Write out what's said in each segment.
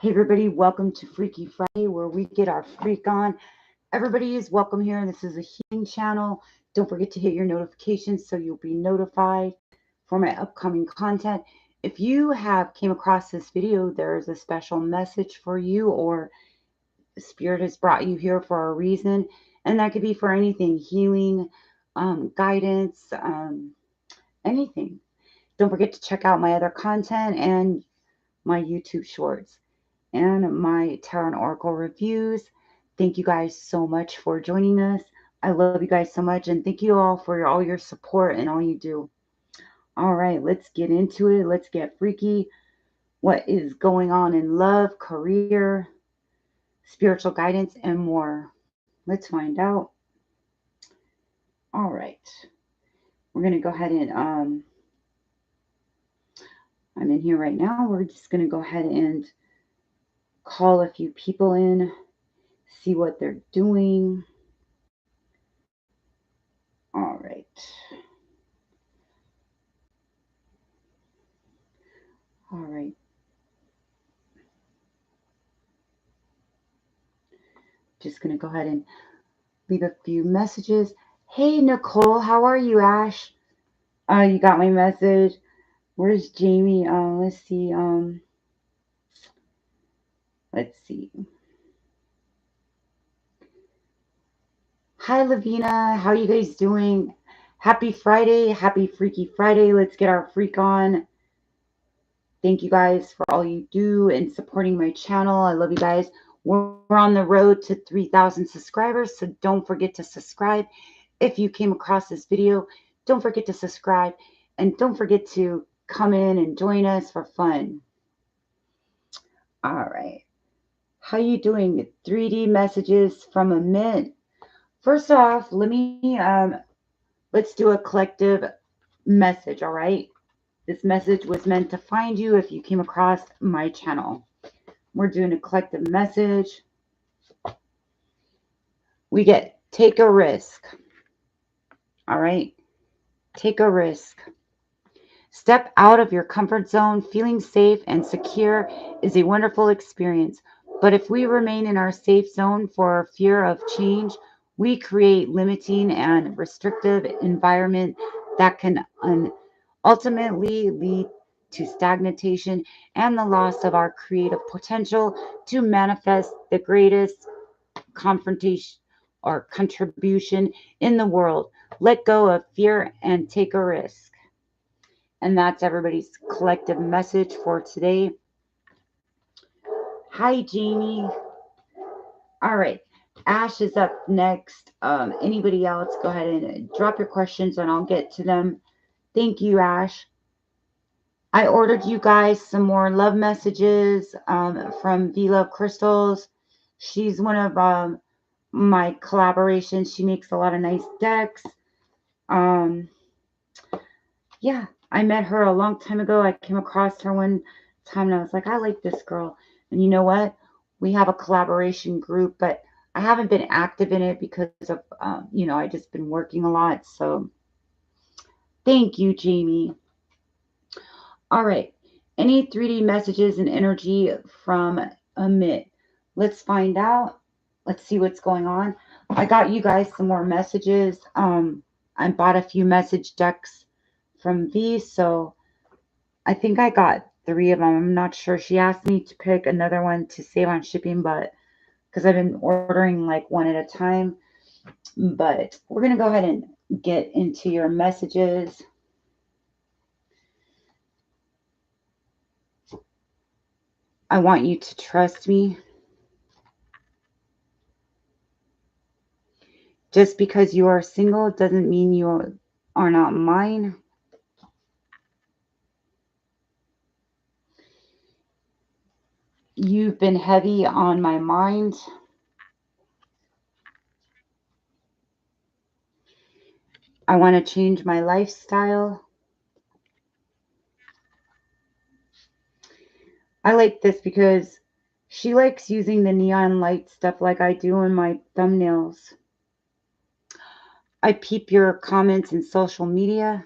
Hey everybody, welcome to Freaky Friday where we get our freak on. Everybody is welcome here. This is a healing channel. Don't forget to hit your notifications so you'll be notified for my upcoming content. If you have came across this video, there is a special message for you or Spirit has brought you here for a reason. And that could be for anything, healing, guidance, anything. Don't forget to check out my other content and my YouTube shorts and my tarot and oracle reviews. Thank you guys so much for joining us. I love you guys so much, and thank you all for all your support and all you do. All right, let's get into it. Let's get freaky. What is going on in love, career, spiritual guidance, and more? Let's find out. All right, we're gonna go ahead and I'm in here right now. We're just gonna go ahead and call a few people in, see what they're doing. All right. All right. Just going to go ahead and leave a few messages. Hey, Nicole, how are you, Ash? You got my message. Where's Jamie? Let's see. Let's see. Hi, Lavina. How are you guys doing? Happy Friday. Happy Freaky Friday. Let's get our freak on. Thank you guys for all you do and supporting my channel. I love you guys. We're on the road to 3,000 subscribers, so don't forget to subscribe. If you came across this video, don't forget to subscribe and don't forget to come in and join us for fun. All right. How you doing? 3D messages from a mint. First off, let's do a collective message, all right? This message was meant to find you if you came across my channel. We're doing a collective message. We get take a risk. All right. Take a risk. Step out of your comfort zone. Feeling safe and secure is a wonderful experience. But if we remain in our safe zone for fear of change, we create limiting and restrictive environment that can ultimately lead to stagnation and the loss of our creative potential to manifest the greatest confrontation or contribution in the world. Let go of fear and take a risk. And that's everybody's collective message for today. Hi, Jamie. All right. Ash is up next. Anybody else, go ahead and drop your questions and I'll get to them. Thank you, Ash. I ordered you guys some more love messages from V Love Crystals. She's one of my collaborations. She makes a lot of nice decks. Yeah, I met her a long time ago. I came across her one time and I was like, I like this girl. And you know what? We have a collaboration group, but I haven't been active in it because of, I just been working a lot. So thank you, Jamie. All right. Any 3D messages and energy from Amit? Let's find out. Let's see what's going on. I got you guys some more messages. I bought a few message decks from V, so I think I got 3 of them. I'm not sure. She asked me to pick another one to save on shipping, but because I've been ordering like one at a time. But we're going to go ahead and get into your messages. I want you to trust me. Just because you are single doesn't mean you are not mine. You've been heavy on my mind. I want to change my lifestyle. I like this because she likes using the neon light stuff like I do in my thumbnails. I peep your comments in social media.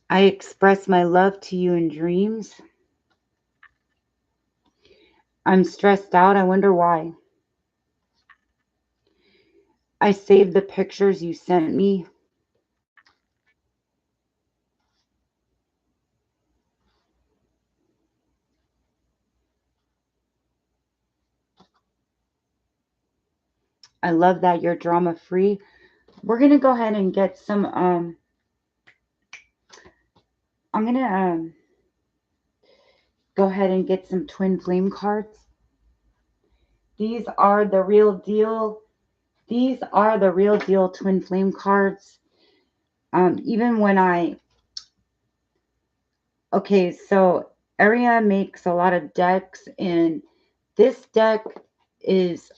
I express my love to you in dreams. I'm stressed out. I wonder why. I save the pictures you sent me. I love that you're drama free. We're going to go ahead and get some I'm going to go ahead and get some twin flame cards. These are the real deal. These are the real deal twin flame cards. Even when okay, so Aria makes a lot of decks, and this deck is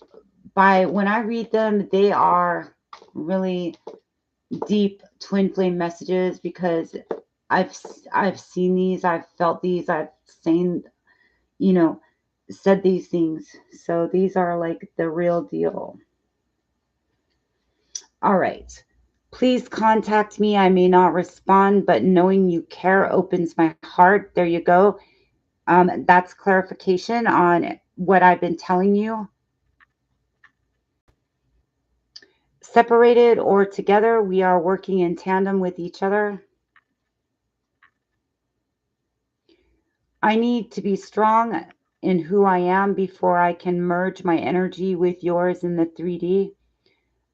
when I read them, they are really deep twin flame messages because I've seen these, I've felt these, I've seen, you know, said these things. So these are like the real deal. All right. Please contact me. I may not respond, but knowing you care opens my heart. There you go. That's clarification on what I've been telling you. Separated or together, we are working in tandem with each other. I need to be strong in who I am before I can merge my energy with yours in the 3D.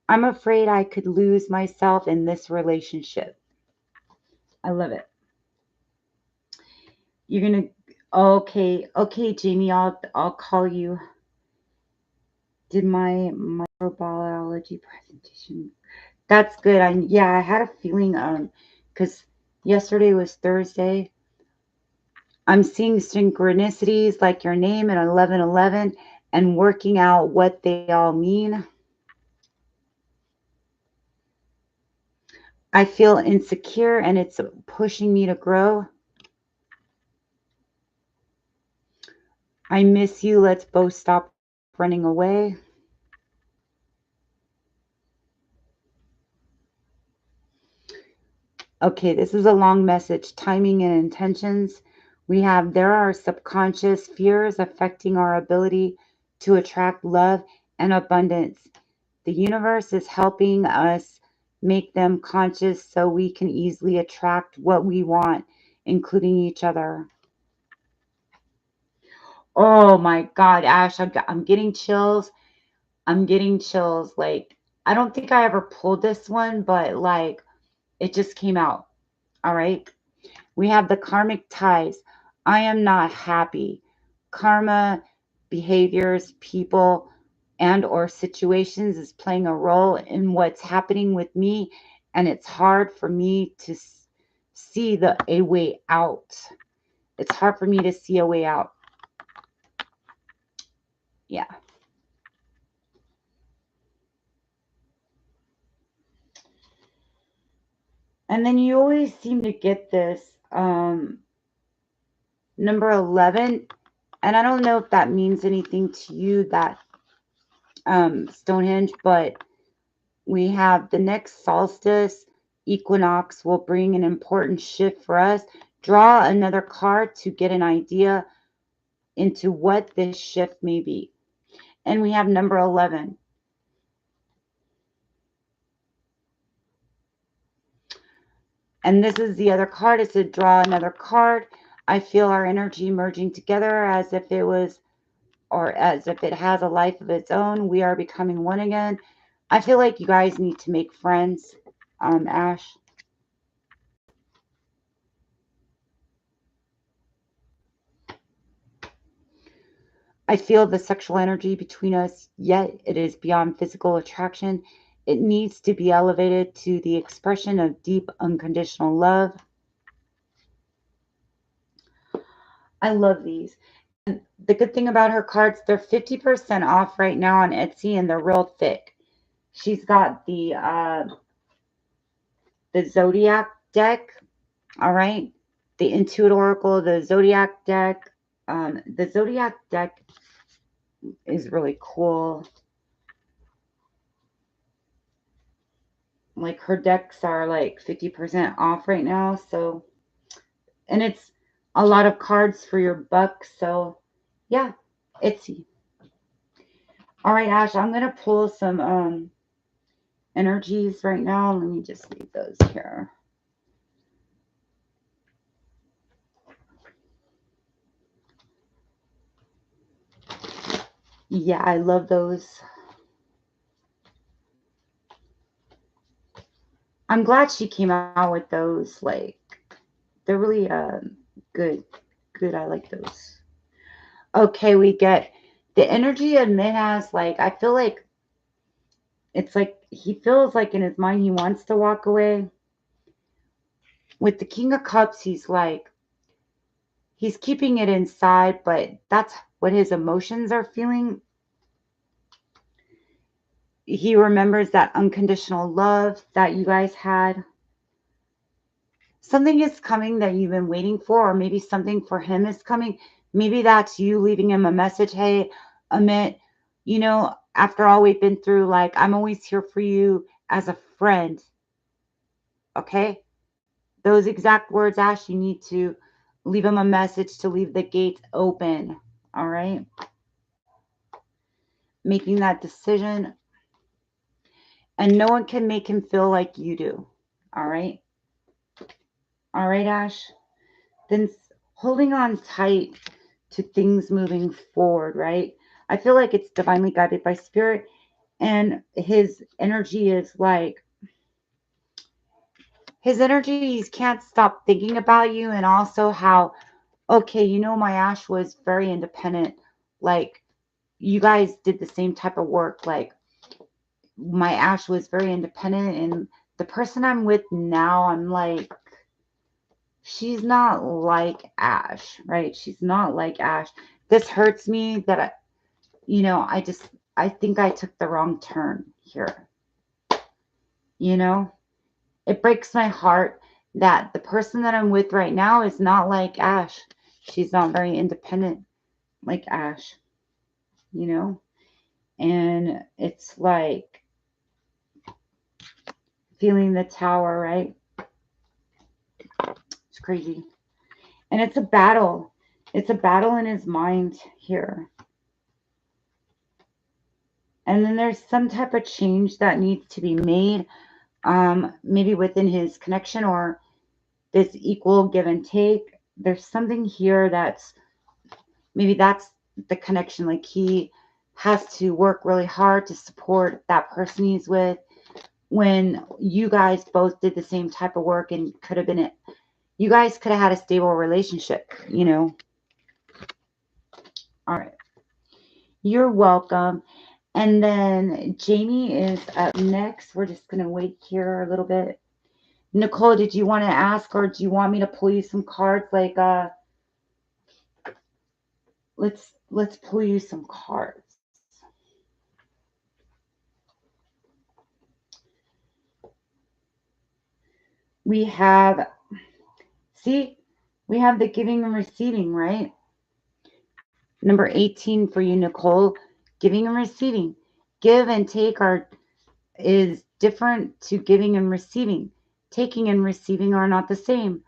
I'm afraid I could lose myself in this relationship. I love it. You're gonna okay, Jamie, I'll call you. Did my microbiology presentation. That's good. I had a feeling because yesterday was Thursday. I'm seeing synchronicities like your name and 1111 and working out what they all mean. I feel insecure and it's pushing me to grow. I miss you. Let's both stop running away. Okay, this is a long message. Timing and intentions. There are subconscious fears affecting our ability to attract love and abundance. The universe is helping us make them conscious so we can easily attract what we want, including each other. Oh my God, Ash, I'm getting chills. I'm getting chills. Like, I don't think I ever pulled this one, but like, it just came out. All right. We have the karmic ties. I am not happy. Karma, behaviors, people, and or situations is playing a role in what's happening with me, and it's hard for me to see a way out. It's hard for me to see a way out. Yeah. And then you always seem to get this number 11, and I don't know if that means anything to you, that Stonehenge, but we have the next solstice equinox will bring an important shift for us. Draw another card to get an idea into what this shift may be. And we have number 11. And this is the other card. It said draw another card. I feel our energy merging together as if it was, or as if it has a life of its own. We are becoming one again. I feel like you guys need to make friends, Ash. I feel the sexual energy between us, yet it is beyond physical attraction. It needs to be elevated to the expression of deep, unconditional love. I love these. And the good thing about her cards, they're 50% off right now on Etsy, and they're real thick. She's got the Zodiac deck, all right? The Intuit Oracle, the Zodiac deck. The Zodiac deck is really cool. Like, her decks are like 50% off right now. So And it's a lot of cards for your buck. So yeah, Itsy. All right, Ash, I'm gonna pull some energies right now. Let me just leave those here. Yeah, I love those. I'm glad she came out with those. Like, they're really good. Good. I like those. Okay, we get the energy of Minhas. Like, I feel like it's like he feels like in his mind he wants to walk away. With the King of Cups, he's keeping it inside, but that's what his emotions are feeling. He remembers that unconditional love that you guys had. Something is coming that you've been waiting for, or maybe something for him is coming. Maybe that's you leaving him a message. Hey, Amit, after all we've been through, like, I'm always here for you as a friend. Okay? Those exact words, Ash, you need to leave him a message to leave the gates open. All right? Making that decision. And no one can make him feel like you do. All right? All right, Ash? Then holding on tight to things moving forward, right? I feel like it's divinely guided by spirit, and his energy, he can't stop thinking about you, and also how, okay, my Ash was very independent. Like, you guys did the same type of work. Like, my Ash was very independent, and the person I'm with now, I'm like, she's not like Ash, right? She's not like Ash. This hurts me that I think I took the wrong turn here. You know, it breaks my heart that the person that I'm with right now is not like Ash. She's not very independent like Ash, you know? And it's like feeling the tower, right? It's crazy. And it's a battle. It's a battle in his mind here. And then there's some type of change that needs to be made, maybe within his connection or this equal give and take. There's something here that's the connection. Like, he has to work really hard to support that person he's with, when you guys both did the same type of work and could have been it. You guys could have had a stable relationship. All right. You're welcome. And then Jamie is up next. We're just going to wait here a little bit. Nicole, did you want to ask, or do you want me to pull you some cards? Like, let's pull you some cards. We have the giving and receiving, right? Number 18 for you, Nicole. Giving and receiving. Give and take is different to giving and receiving. Taking and receiving are not the same.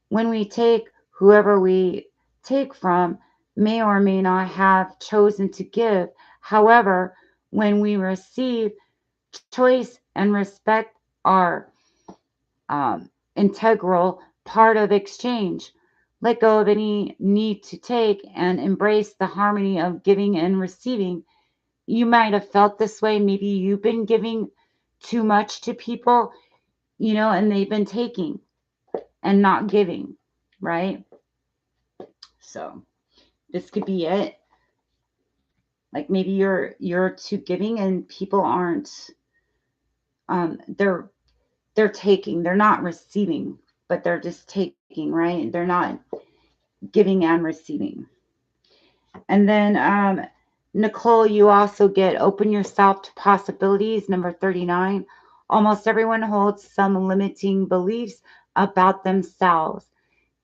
When we take, whoever we take from may or may not have chosen to give. However, when we receive, choice and respect are integral part of exchange. Let go of any need to take and embrace the harmony of giving and receiving. You might have felt this way. Maybe you've been giving too much to people, and they've been taking and not giving, right? So this could be it. Like, maybe you're too giving and people aren't, they're taking, they're not receiving, but they're just taking, right? They're not giving and receiving. And then Nicole, you also get open yourself to possibilities, number 39. Almost everyone holds some limiting beliefs about themselves.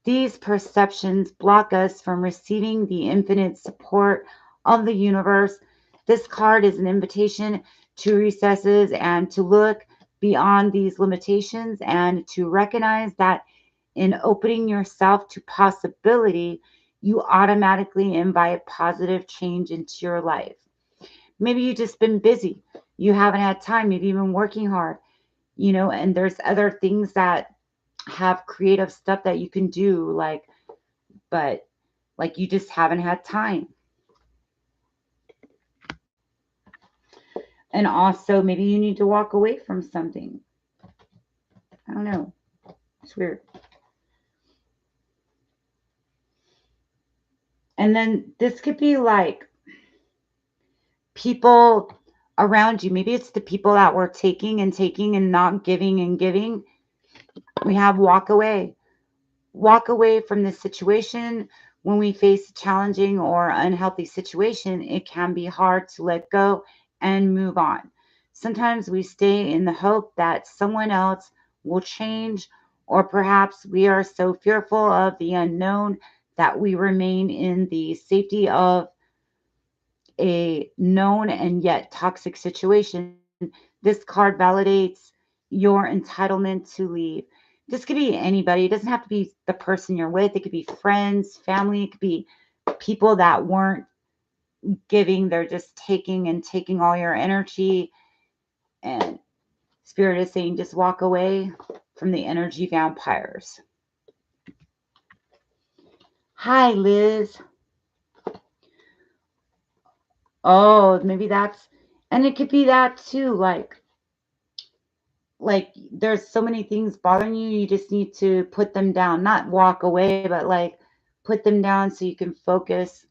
These perceptions block us from receiving the infinite support of the universe. This card is an invitation to recesses and to look beyond these limitations and to recognize that In opening yourself to possibility, you automatically invite positive change into your life. Maybe you've just been busy. You haven't had time. Maybe you've been working hard, and there's other things that have creative stuff that you can do, but you just haven't had time. And also, maybe you need to walk away from something. I don't know. It's weird. And then this could be like people around you. Maybe it's the people that were taking and taking and not giving and giving. We have walk away. Walk away from this situation. When we face a challenging or unhealthy situation, it can be hard to let go and move on. Sometimes we stay in the hope that someone else will change, or perhaps we are so fearful of the unknown that we remain in the safety of a known and yet toxic situation. This card validates your entitlement to leave. This could be anybody. It doesn't have to be the person you're with. It could be friends, family. It could be people that weren't giving. They're just taking and taking all your energy. And Spirit is saying just walk away from the energy vampires. Hi, Liz. Oh, maybe that's, and it could be that too. There's so many things bothering you, you just need to put them down, not walk away, but put them down so you can focus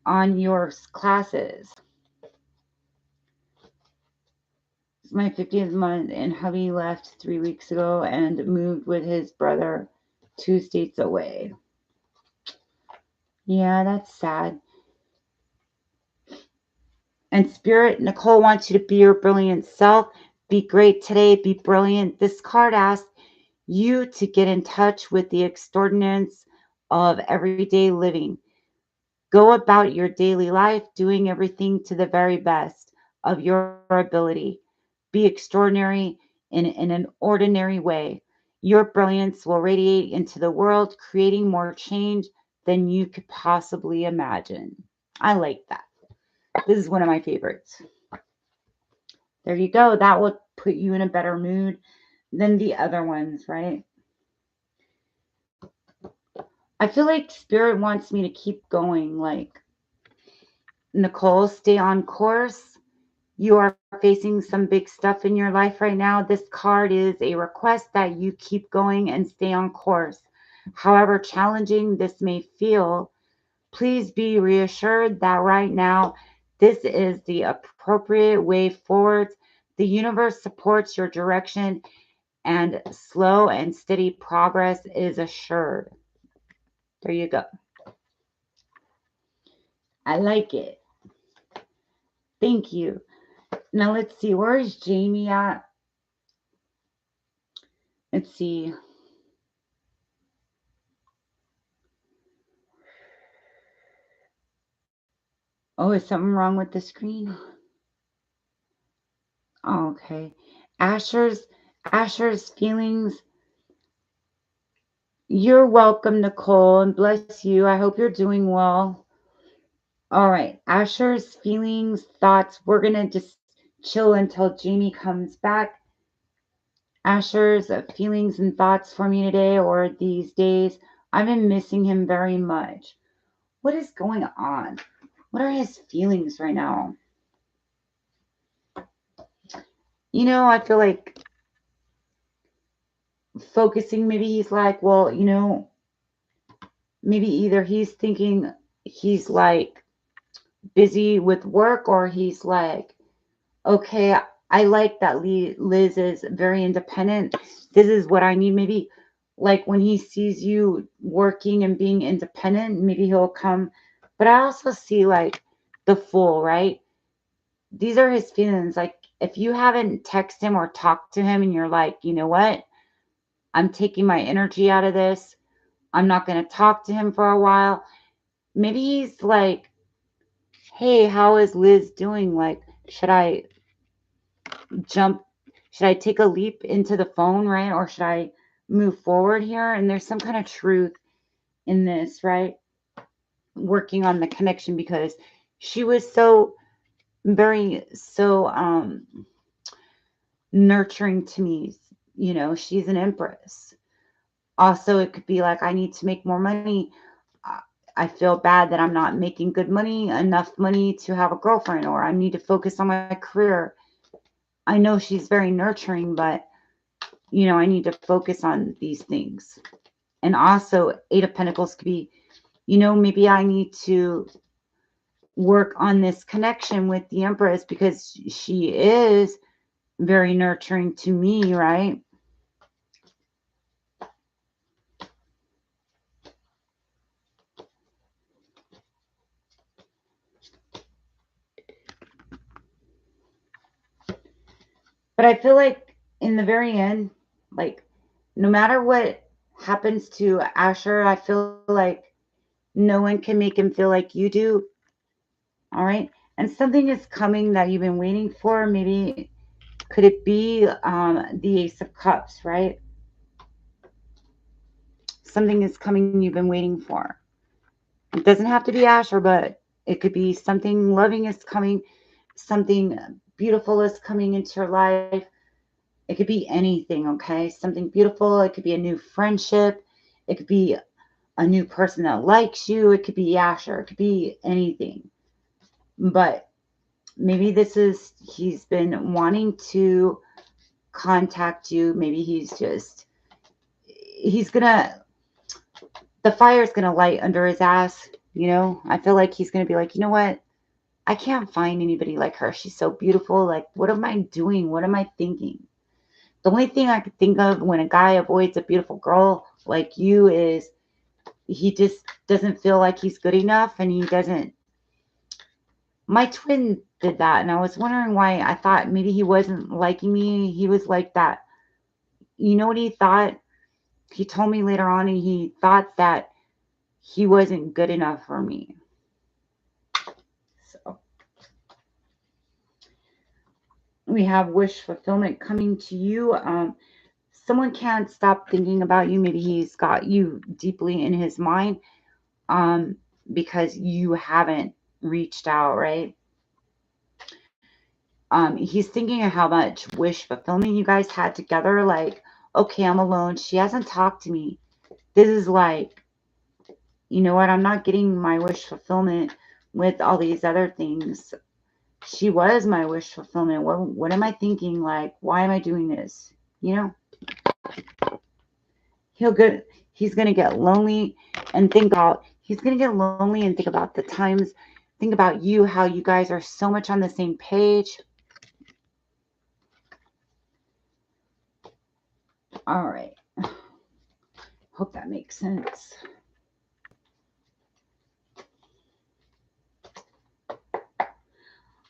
on your classes. It's my 50th month, and hubby left 3 weeks ago and moved with his brother 2 states away. Yeah, that's sad. And Spirit, Nicole wants you to be your brilliant self. Be great today. Be brilliant. This card asks you to get in touch with the extraordinariness of everyday living. Go about your daily life doing everything to the very best of your ability. Be extraordinary in an ordinary way. Your brilliance will radiate into the world, creating more change than you could possibly imagine. I like that. This is one of my favorites. There you go. That will put you in a better mood than the other ones, right? I feel like Spirit wants me to keep going. Nicole, stay on course. You are facing some big stuff in your life right now. This card is a request that you keep going and stay on course. However challenging this may feel, please be reassured that right now, this is the appropriate way forward. The universe supports your direction, and slow and steady progress is assured. There you go. I like it. Thank you. Now let's see. Where is Jamie at? Let's see. Oh, is something wrong with the screen? Oh, okay. Asher's feelings. You're welcome, Nicole, and bless you. I hope you're doing well. All right. Asher's feelings, thoughts. We're gonna just chill until Jamie comes back. Asher's feelings and thoughts for me today or these days. I've been missing him very much. What is going on? What are his feelings right now? I feel like focusing, maybe he's like, well, maybe either he's thinking he's busy with work, or he's like, okay, I like that Liz is very independent. This is what I need. Maybe when he sees you working and being independent, maybe he'll come. But I also see the Fool, right? These are his feelings. If you haven't texted him or talked to him and you're like, you know what? I'm taking my energy out of this. I'm not going to talk to him for a while. Maybe he's like, hey, how is Liz doing? Should I jump? Should I take a leap into the phone, right? Or should I move forward here, and there's some kind of truth in this, right? Working on the connection, because she was so nurturing to me. She's an empress. Also, it could be like, I need to make more money. I feel bad that I'm not making good money, enough money to have a girlfriend, or I need to focus on my career. I know she's very nurturing, but I need to focus on these things. And also, Eight of Pentacles could be, maybe I need to work on this connection with the Empress, because she is very nurturing to me, right? But I feel like in the very end, like, no matter what happens to Asher, I feel like no one can make him feel like you do. All right. And something is coming that you've been waiting for. Maybe, could it be the Ace of Cups, right? Something is coming you've been waiting for. It doesn't have to be Asher, but it could be something loving is coming. Something beautiful is coming into your life. It could be anything, okay? Something beautiful. It could be a new friendship. It could be a new person that likes you. It could be Asher. It could be anything. But maybe he's been wanting to contact you. Maybe the fire's gonna light under his ass. I feel like he's gonna be like, you know what? I can't find anybody like her. She's so beautiful. Like, what am I doing? What am I thinking? The only thing I could think of when a guy avoids a beautiful girl like you is he just doesn't feel like he's good enough, and he doesn't. My twin did that, and I was wondering why. I thought maybe he wasn't liking me. He was like that. You know what he thought? He told me later on, and he thought that he wasn't good enough for me. So we have wish fulfillment coming to you. Someone can't stop thinking about you. Maybe he's got you deeply in his mind, because you haven't reached out, right? He's thinking of how much wish fulfillment you guys had together. Like, okay, I'm alone. She hasn't talked to me. This is like, you know what? I'm not getting my wish fulfillment with all these other things. She was my wish fulfillment. What am I thinking? Like, why am I doing this? He's gonna get lonely and think about the times, think about you, how you guys are so much on the same page. All right. Hope that makes sense.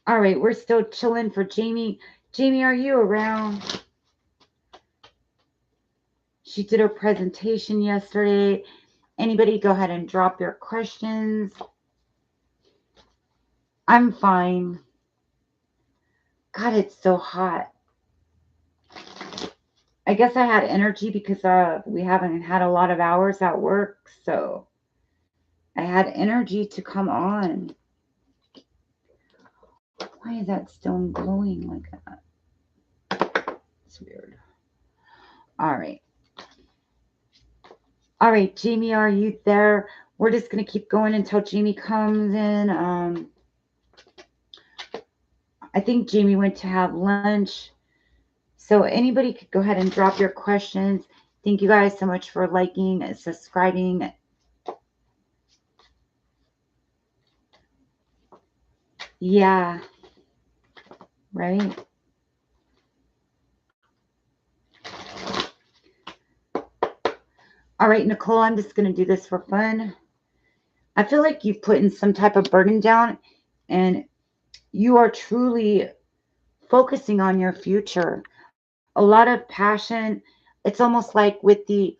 All right, we're still chilling for Jamie. Jamie, are you around? She did her presentation yesterday. Anybody go ahead and drop your questions. I'm fine. God, it's so hot. I guess I had energy because we haven't had a lot of hours at work, so I had energy to come on. Why is that stone glowing like that? It's weird. All right. All right, Jamie, are you there? We're just going to keep going until Jamie comes in. I think Jamie went to have lunch. So anybody could go ahead and drop your questions. Thank you guys so much for liking and subscribing. Yeah. Right? All right, Nicole, I'm just going to do this for fun. I feel like you've put in some type of burden down, and you are truly focusing on your future. A lot of passion. It's almost like with the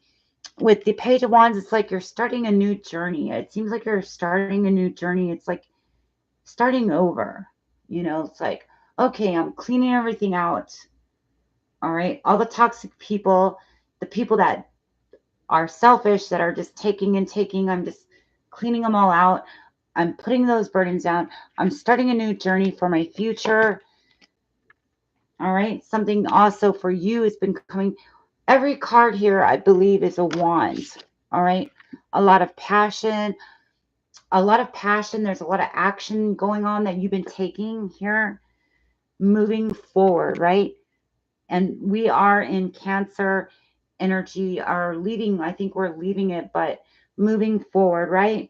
Page of Wands, it's like you're starting a new journey. It seems like you're starting a new journey. It's like starting over. It's like, okay, I'm cleaning everything out. All right. All the toxic people, the people that are selfish, that are just taking and taking. I'm just cleaning them all out. I'm putting those burdens down. I'm starting a new journey for my future. All right. Something also for you has been coming. Every card here, I believe, is a wand. All right. A lot of passion. A lot of passion. There's a lot of action going on that you've been taking here, moving forward, right? And we are in Cancer energy, are leaving. I think we're leaving it, but moving forward, right?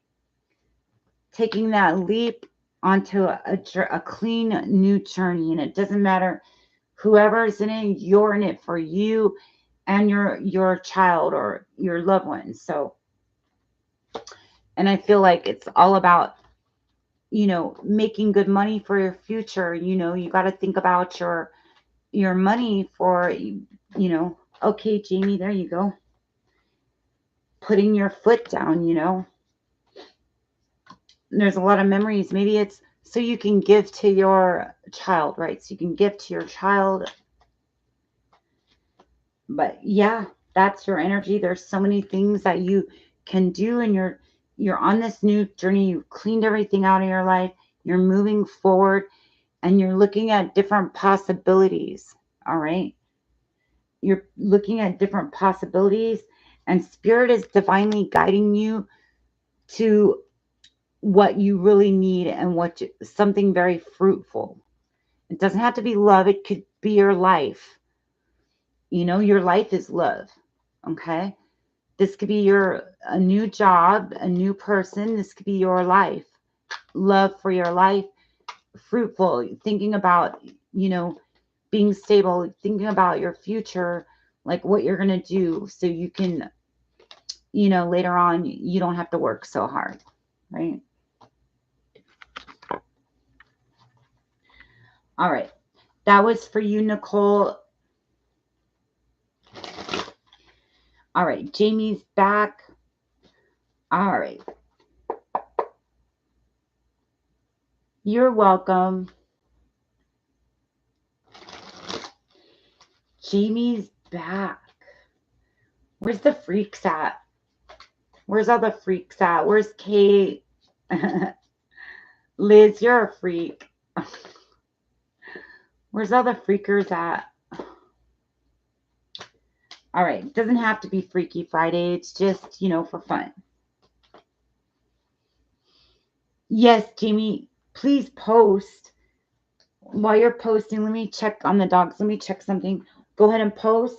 Taking that leap onto a clean new journey. And it doesn't matter whoever's in it, you're in it for you and your child or your loved ones. So, and I feel like it's all about, making good money for your future. You got to think about your money for, okay, Jamie, there you go. Putting your foot down, There's a lot of memories. Maybe it's so you can give to your child, right? So you can give to your child. But yeah, that's your energy. There's so many things that you can do, and you're on this new journey. You've cleaned everything out of your life. You're moving forward and you're looking at different possibilities. All right. You're looking at different possibilities, and spirit is divinely guiding you to what you really need and something very fruitful. It doesn't have to be love. It could be your life. Your life is love. Okay. This could be a new job, a new person. This could be your life. Love for your life, fruitful, thinking about, being stable, thinking about your future, like what you're going to do so you can, later on, you don't have to work so hard, right? All right. That was for you, Nicole. All right. Jamie's back. All right. You're welcome. Jamie's back. Where's the freaks at? Where's all the freaks at? Where's Kate? Liz, you're a freak. Where's all the freakers at? All right. It doesn't have to be Freaky Friday. It's just, for fun. Yes, Jamie, please post. While you're posting, let me check on the dogs. Let me check something. Go ahead and post.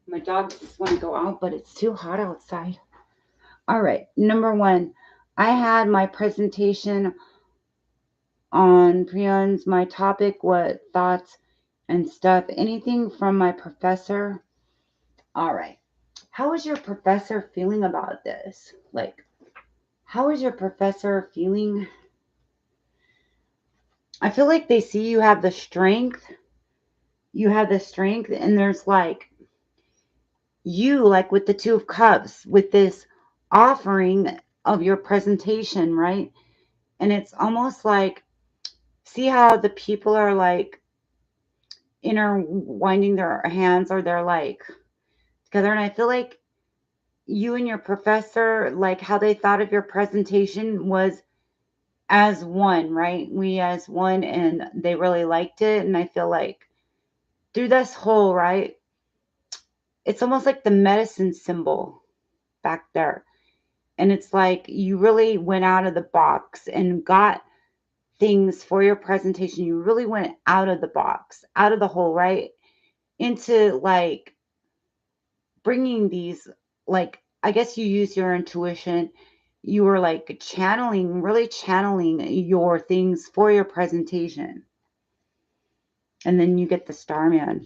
My dogs just want to go out, but it's too hot outside. All right. Number one, I had my presentation on Prion's, my topic, what thoughts and stuff, anything from my professor. All right. How is your professor feeling about this? Like, how is your professor feeling? I feel like they see you have the strength. You have the strength, and there's like with the Two of Cups, with this offering of your presentation, right? And it's almost like, see how the people are like intertwining their hands, or they're like together. And I feel like you and your professor, like how they thought of your presentation was as one, right? We as one, and they really liked it. And I feel like through this whole, right, it's almost like the medicine symbol back there. And it's like you really went out of the box and got things for your presentation. You really went out of the box, out of the hole, right? Into like bringing these, like, I guess you use your intuition. You were like channeling, really channeling your things for your presentation. And then you get the star man,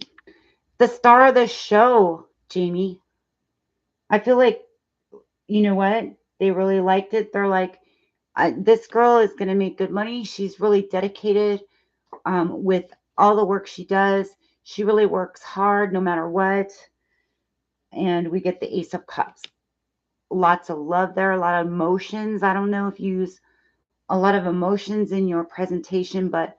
the star of the show, Jamie. I feel like, you know what? They really liked it. They're like, this girl is going to make good money. She's really dedicated with all the work she does. She really works hard no matter what. And we get the Ace of Cups. Lots of love there, a lot of emotions. I don't know if you use a lot of emotions in your presentation, but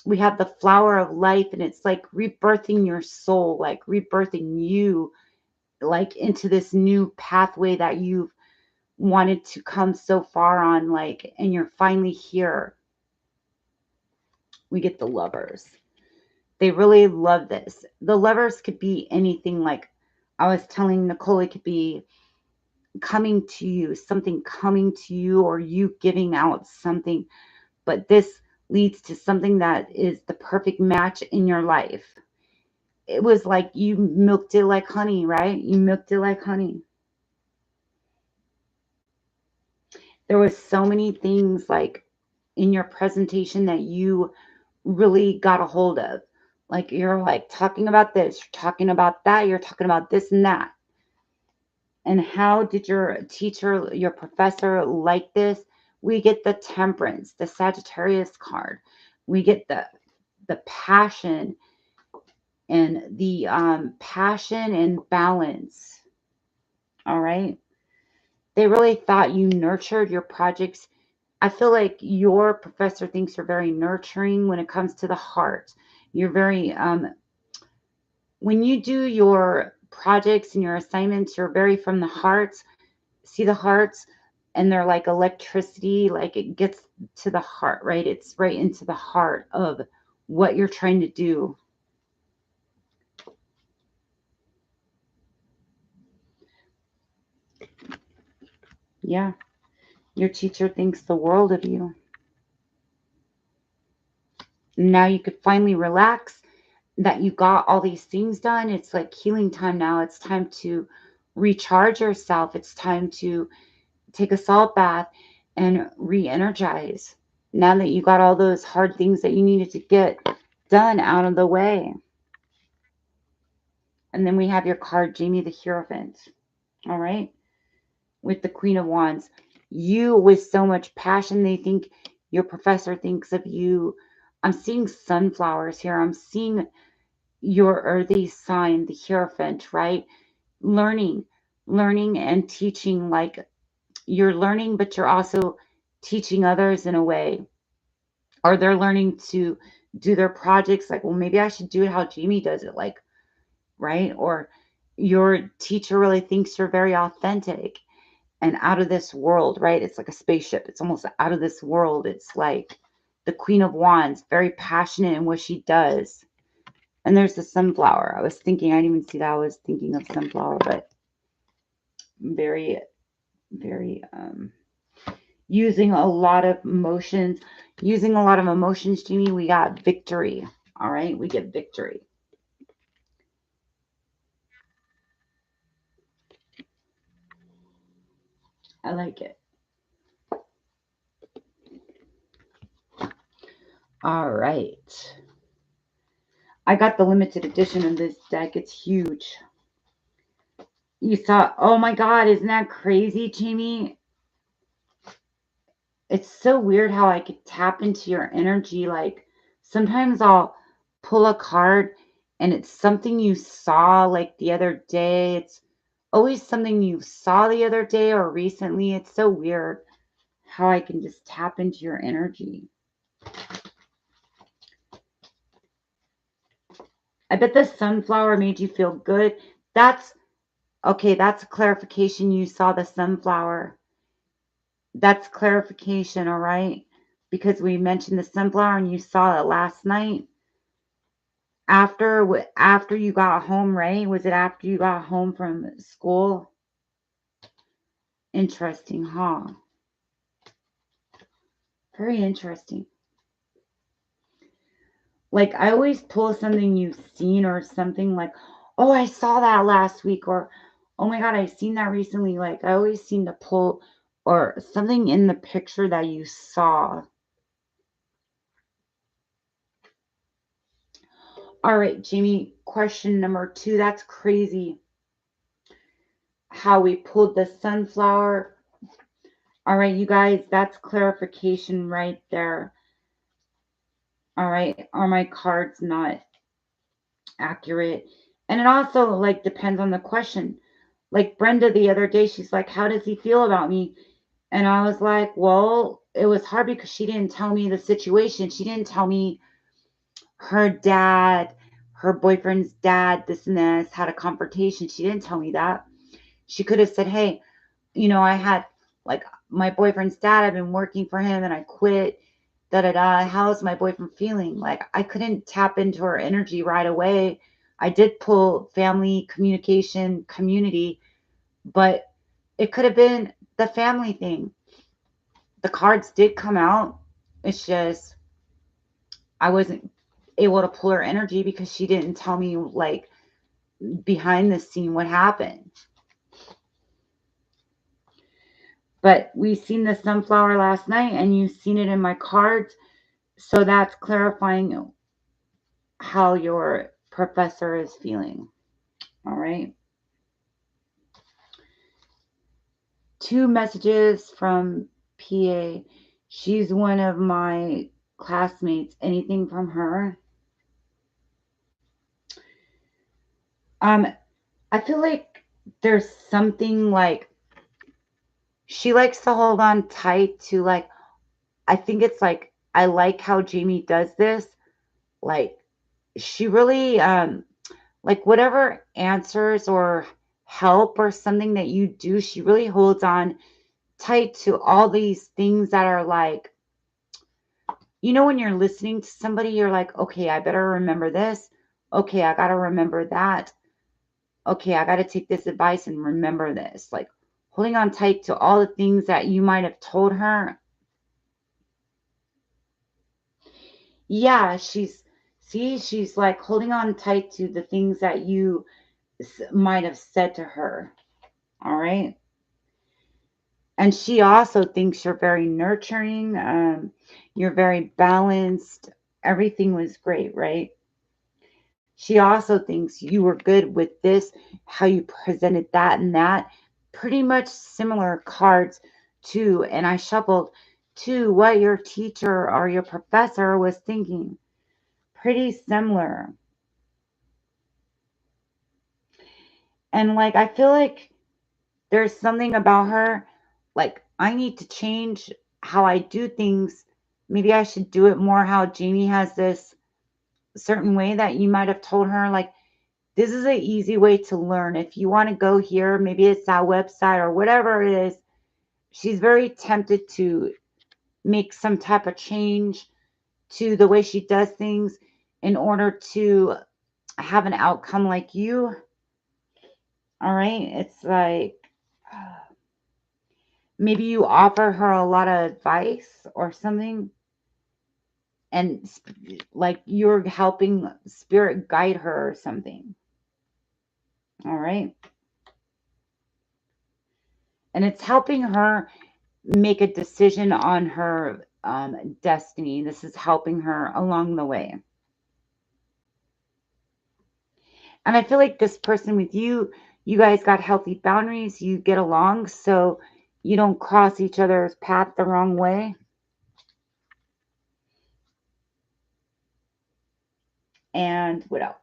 we have the flower of life, and it's like rebirthing your soul, like rebirthing you, like into this new pathway that you've wanted to come so far on, like, and you're finally here. We get the Lovers. They really love this. The Lovers could be anything, like I was telling Nicole, it could be coming to you, something coming to you, or you giving out something. But this leads to something that is the perfect match in your life. It was like you milked it like honey, right? You milked it like honey. There was so many things like in your presentation that you really got a hold of. Like you're like talking about this, you're talking about that, you're talking about this and that. And how did your teacher, your professor like this? We get the Temperance, the Sagittarius card. We get the passion and the passion and balance. All right. They really thought you nurtured your projects. I feel like your professor thinks you're very nurturing when it comes to the heart. You're very, when you do your projects and your assignments, you're very from the heart. See the hearts, and they're like electricity, like it gets to the heart, right? It's right into the heart of what you're trying to do. Yeah. Your teacher thinks the world of you. Now you could finally relax that you got all these things done. It's like healing time now. It's time to recharge yourself. It's time to take a salt bath and re-energize. Now that you got all those hard things that you needed to get done out of the way. And then we have your card, Jamie the Hierophant. All right. With the Queen of Wands. You with so much passion, they think your professor thinks of you. I'm seeing sunflowers here. I'm seeing your earthy sign, the Hierophant, right? Learning, learning and teaching. Like you're learning, but you're also teaching others in a way. Or they're learning to do their projects like, well, maybe I should do it how Jamie does it, like, right? Or your teacher really thinks you're very authentic and out of this world, right? It's like a spaceship. It's almost out of this world. It's like the Queen of Wands, very passionate in what she does. And there's the sunflower. I was thinking, I didn't even see that. I was thinking of sunflower, but very, very, using a lot of emotions. Using a lot of emotions, Jamie, we got victory. All right, we get victory. I like it. All right. I got the limited edition of this deck. It's huge. You saw, oh my God, isn't that crazy, Jamie? It's so weird how I could tap into your energy. Like sometimes I'll pull a card and it's something you saw like the other day. It's always something you saw the other day or recently. It's so weird how I can just tap into your energy. I bet the sunflower made you feel good. That's Okay, that's a clarification. You saw the sunflower. That's clarification, all right? Because we mentioned the sunflower and you saw it last night after you got home, right? Was it after you got home from school? Interesting, huh? Very interesting. Like I always pull something you've seen or something like, oh, I saw that last week, or oh my God, I've seen that recently. Like I always seem to pull or something in the picture that you saw. All right, Jamie, question number 2. That's crazy how we pulled the sunflower. All right, you guys, that's clarification right there. All right, are my cards not accurate? And it also like depends on the question. Like Brenda the other day, she's like, how does he feel about me? And I was like, well, it was hard because she didn't tell me the situation. She didn't tell me her dad, her boyfriend's dad, this and this, had a confrontation. She didn't tell me that. She could have said, hey, I had like my boyfriend's dad, I've been working for him and I quit. Da da da. How's my boyfriend feeling? Like I couldn't tap into her energy right away. I did pull family communication community, but it could have been the family thing. The cards did come out. It's just I wasn't able to pull her energy because she didn't tell me like behind the scene what happened. But we seen the sunflower last night and you've seen it in my cards. So that's clarifying how your professor is feeling. All right. 2 messages from PA. She's one of my classmates. Anything from her? I feel like there's something like she likes to hold on tight to like I think it's like I like how Jamie does this. Like she really like whatever answers or help or something that you do, she really holds on tight to all these things that are like, when you're listening to somebody, you're like, okay, I better remember this. Okay, I got to remember that. Okay, I got to take this advice and remember this. Like holding on tight to all the things that you might have told her. Yeah, she's like holding on tight to the things that you might have said to her. All right. And she also thinks you're very nurturing. You're very balanced. Everything was great, right? She also thinks you were good with this, how you presented that and that. Pretty much similar cards to, and I shuffled to what your teacher or your professor was thinking. Pretty similar. And like, I feel like there's something about her, like, I need to change how I do things. Maybe I should do it more how Jamie has this certain way that you might have told her, like, this is an easy way to learn. If you want to go here, maybe it's that website or whatever it is. She's very tempted to make some type of change to the way she does things in order to have an outcome like you. All right. It's like maybe you offer her a lot of advice or something, and like you're helping spirit guide her or something. All right. And it's helping her make a decision on her destiny. This is helping her along the way. And I feel like this person with you, you guys got healthy boundaries. You get along so you don't cross each other's path the wrong way. And what else?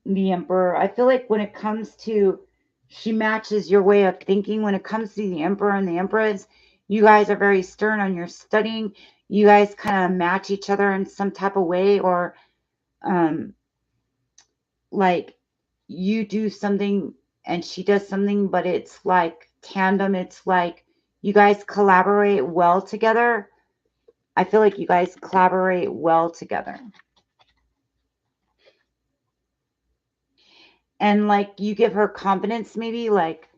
The Emperor. I feel like when it comes to, she matches your way of thinking. When it comes to the Emperor and the Empress, you guys are very stern on your studying. you guys kind of match each other in some type of way, or like you do something and she does something, but it's like tandem. It's like you guys collaborate well together. I feel like you guys collaborate well together. And like you give her confidence, maybe like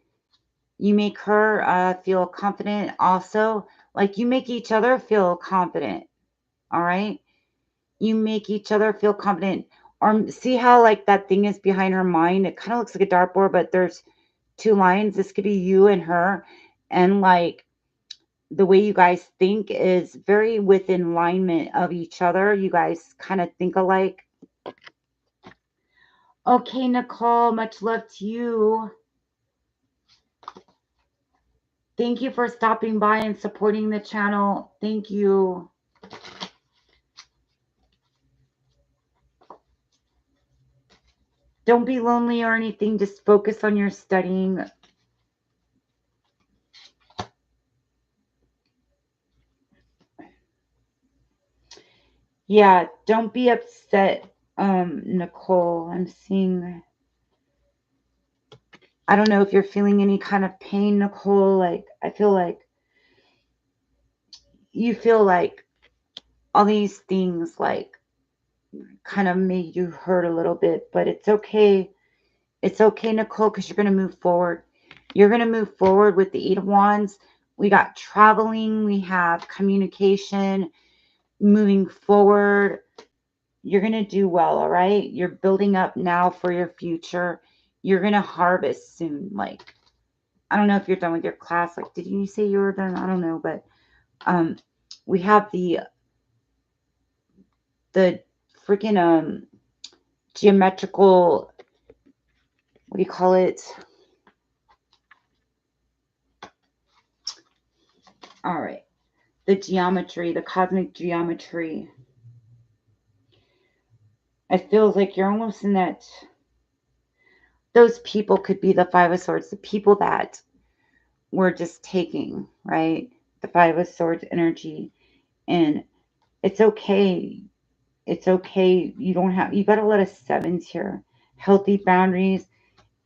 you make her feel confident also. Like you make each other feel confident. All right. You make each other feel confident. Or see how like that thing is behind her mind? It kind of looks like a dartboard, but there's two lines. This could be you and her. And like the way you guys think is very within alignment of each other. You guys kind of think alike. Okay, Nicole, much love to you. Thank you for stopping by and supporting the channel. Thank you. Don't be lonely or anything. Just focus on your studying. Yeah, don't be upset, Nicole. I'm seeing, I don't know if you're feeling any kind of pain, Nicole. Like, I feel like you feel like all these things, like, kind of made you hurt a little bit, but it's okay. It's okay, Nicole, because you're going to move forward. You're going to move forward with the Eight of Wands. We got traveling, we have communication, moving forward. You're going to do well, all right? You're building up now for your future. You're going to harvest soon. Like, I don't know if you're done with your class. Like, did you say you were done? I don't know, but we have the freaking geometrical, what do you call it? All right. The geometry, the cosmic geometry. It feels like you're almost in that. Those people could be the Five of Swords, the people that were just taking, right? The Five of Swords energy. And it's okay. It's okay. You don't have, you got a lot of sevens here. Healthy boundaries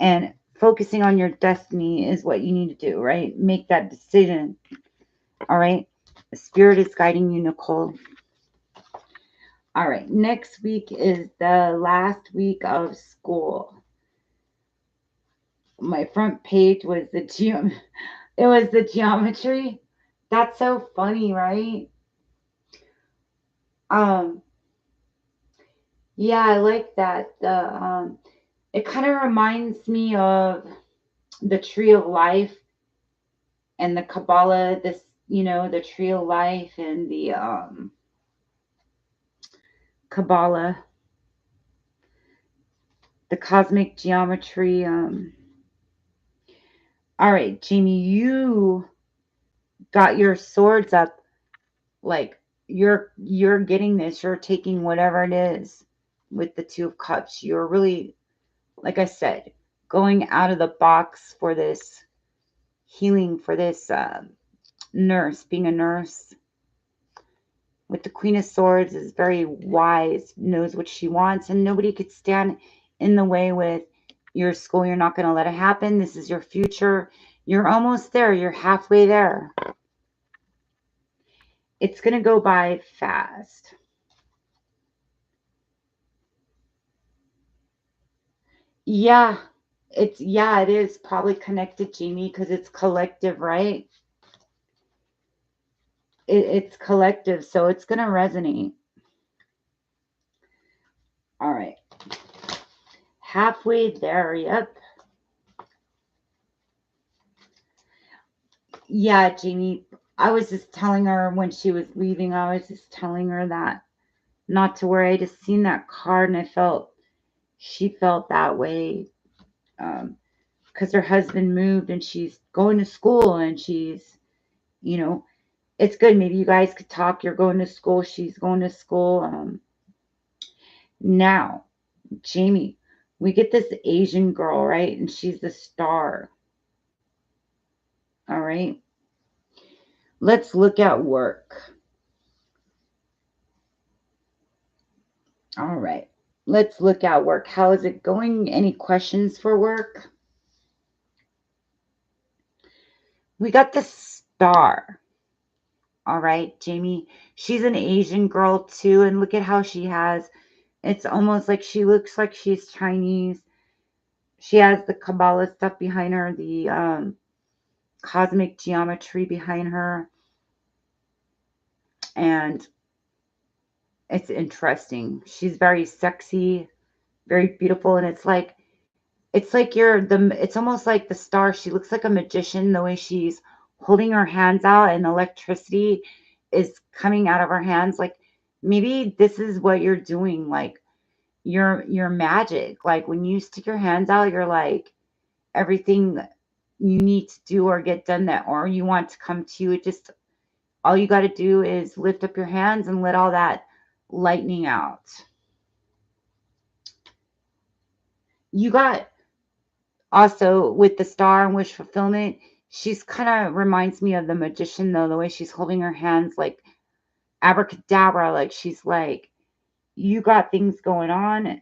and focusing on your destiny is what you need to do, right? Make that decision. All right. The spirit is guiding you, Nicole. All right. Next week is the last week of school. My front page was it was the geometry. That's so funny, right? Um, yeah, I like that. It kind of reminds me of the tree of life and the Kabbalah, this, the tree of life and the Kabbalah, the cosmic geometry. All right, Jamie, you got your swords up. Like you're getting this. You're taking whatever it is with the Two of Cups. You're really, like I said, going out of the box for this healing, for this nurse, being a nurse. With the Queen of Swords is very wise, knows what she wants, and nobody could stand in the way with your school. You're not going to let it happen. This is your future. You're almost there. You're halfway there. It's going to go by fast. Yeah, it is probably connected, Jamie, because it's collective, right? It's collective, so it's going to resonate. All right. Halfway there, yep. Yeah, Jamie, I was just telling her when she was leaving, I was just telling her that not to worry. I just seen that card and I felt she felt that way because her husband moved and she's going to school and she's, it's good. Maybe you guys could talk. You're going to school. She's going to school. Now, Jamie, we get this Asian girl, right? And she's the star. All right. Let's look at work. All right. Let's look at work. How is it going? Any questions for work? We got the star. All right, Jamie. She's an Asian girl too. And look at how she has, it's almost like she looks like she's Chinese. She has the Kabbalah stuff behind her, the cosmic geometry behind her. And it's interesting. She's very sexy, very beautiful. And it's like it's almost like the star. She looks like a magician the way she's holding her hands out and electricity is coming out of her hands. Like maybe this is what you're doing. Like your magic. Like when you stick your hands out, you're like everything you need to do or get done that or you want to come to you. It just all you got to do is lift up your hands and let all that lightning out. You got also with the star and wish fulfillment, she's kind of reminds me of the magician though, the way she's holding her hands like abracadabra, like she's like, you got things going on.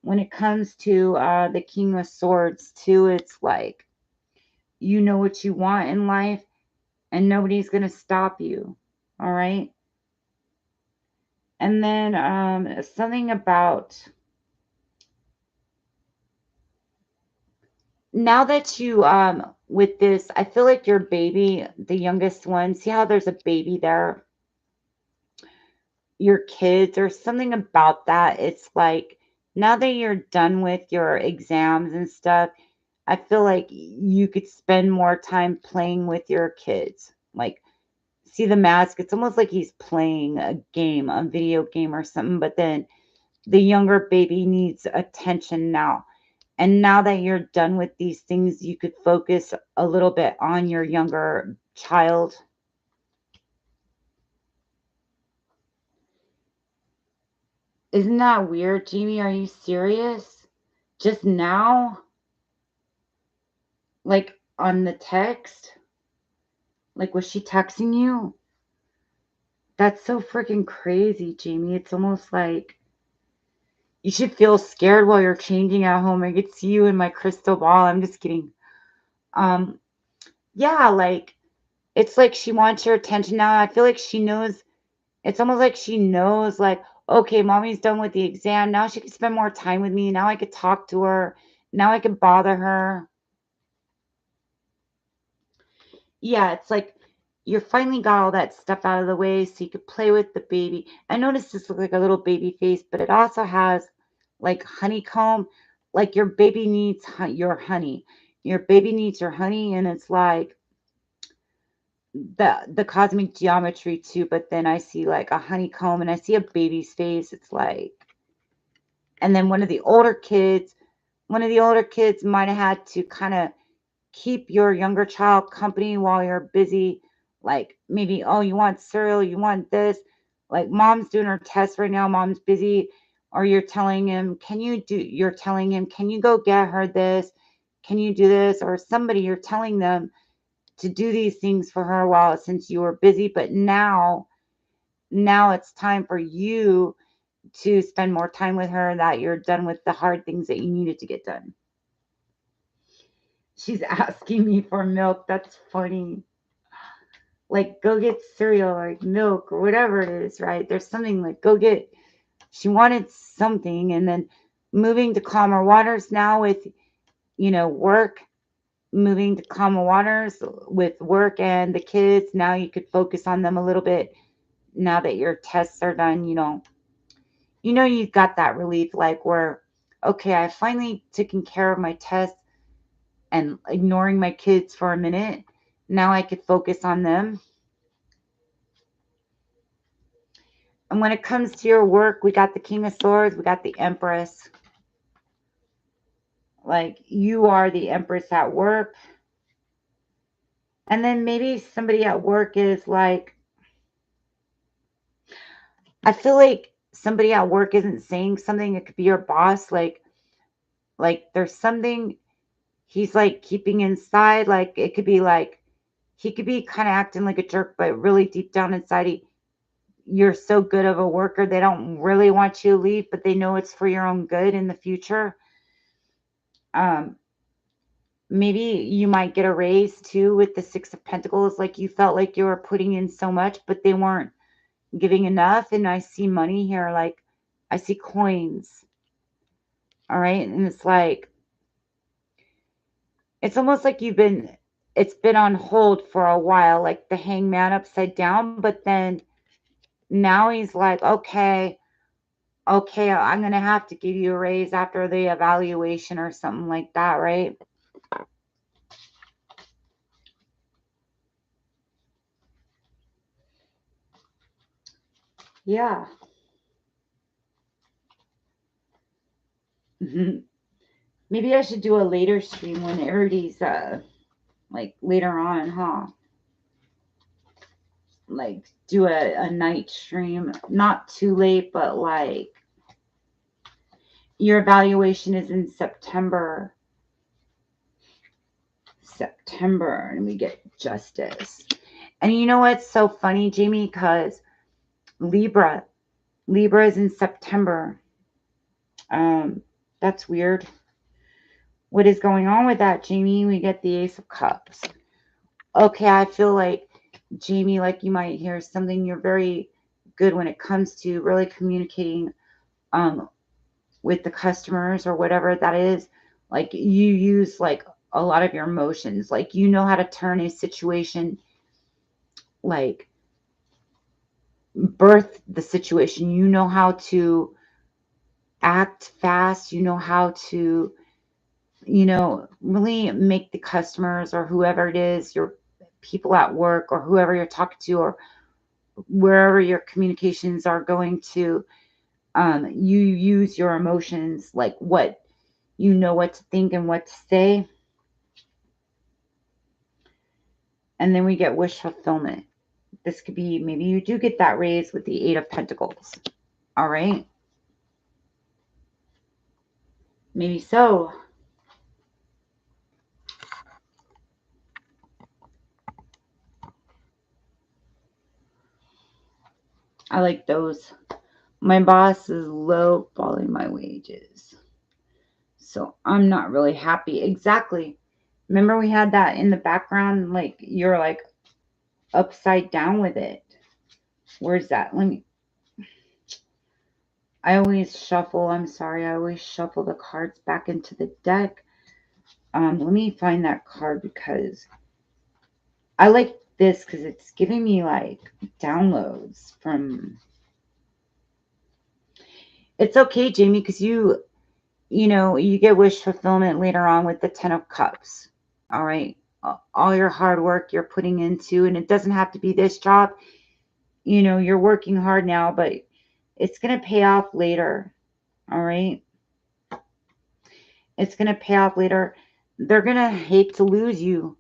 When it comes to the King of Swords too, it's like you know what you want in life and nobody's going to stop you. All right. And then something about now that you with this, I feel like your baby, the youngest one, see how there's a baby there, your kids or something about that. It's like now that you're done with your exams and stuff, I feel like you could spend more time playing with your kids. Like see the mask, it's almost like he's playing a game, a video game or something, but then the younger baby needs attention now. And now that you're done with these things, you could focus a little bit on your younger child. Isn't that weird, Jamie? Are you serious? Just now? Like on the text? Like was she texting you? That's so freaking crazy, Jamie. It's almost like you should feel scared while you're changing at home. I could see you in my crystal ball. I'm just kidding. Um, yeah, like it's like she wants your attention now. I feel like she knows. It's almost like she knows, like, okay, mommy's done with the exam. Now she can spend more time with me. Now I could talk to her. Now I can bother her. Yeah, it's like you're finally got all that stuff out of the way so you could play with the baby. I noticed this looks like a little baby face, but it also has like honeycomb. Like your baby needs your honey. Your baby needs your honey, and it's like the cosmic geometry too. But then I see like a honeycomb, and I see a baby's face. It's like, and then one of the older kids might have had to kind of keep your younger child company while you're busy. Like maybe, oh, you want cereal, you want this. Like mom's doing her test right now, mom's busy. Or you're telling him, can you go get her this? Can you do this? Or somebody, you're telling them to do these things for her while since you were busy. But now it's time for you to spend more time with her, that you're done with the hard things that you needed to get done. She's asking me for milk. That's funny. Like, go get cereal, like milk, or whatever it is, right? There's something like, go get, she wanted something. And then moving to calmer waters now with, work, moving to calmer waters with work and the kids. Now you could focus on them a little bit now that your tests are done, you've got that relief, like where, okay, I finally taken care of my tests and ignoring my kids for a minute. Now I could focus on them. And when it comes to your work, we got the King of Swords, we got the Empress. Like you are the Empress at work. And then maybe somebody at work is like, I feel like somebody at work isn't saying something. It could be your boss. Like there's something he's like keeping inside. Like it could be like he could be kind of acting like a jerk, but really deep down inside you're so good of a worker, they don't really want you to leave, but they know it's for your own good in the future. Um, maybe you might get a raise too with the Six of Pentacles. Like you felt like you were putting in so much, but they weren't giving enough. And I see money here, like I see coins. All right. And it's like, it's almost like it's been on hold for a while, like the Hangman upside down. But then now he's like, okay, I'm going to have to give you a raise after the evaluation or something like that, right? Yeah. Maybe I should do a later stream when everybody's like later on, huh? Like do a night stream, not too late, but like your evaluation is in September, and we get Justice. And you know what's so funny, Jamie? Because Libra is in September. That's weird. What is going on with that, Jamie? We get the Ace of Cups. Okay, I feel like, Jamie, like you might hear something. You're very good when it comes to really communicating with the customers or whatever that is. Like you use like a lot of your emotions. Like you know how to turn a situation, like birth the situation. You know how to act fast. You know how to, really make the customers or whoever it is, your people at work or whoever you're talking to or wherever your communications are going to, you use your emotions, like what to think and what to say. And then we get wish fulfillment. This could be, maybe you do get that raise with the Eight of Pentacles. All right. Maybe so. I like those. My boss is low balling my wages. So I'm not really happy. Exactly. Remember we had that in the background, like you're like upside down with it. Where's that? I always shuffle. I'm sorry. I always shuffle the cards back into the deck. Let me find that card because I like this because it's giving me like downloads from. It's okay, Jamie, because you get wish fulfillment later on with the Ten of Cups. All right. All your hard work you're putting into, and it doesn't have to be this job. You're working hard now, but it's going to pay off later. All right. It's going to pay off later. They're going to hate to lose you,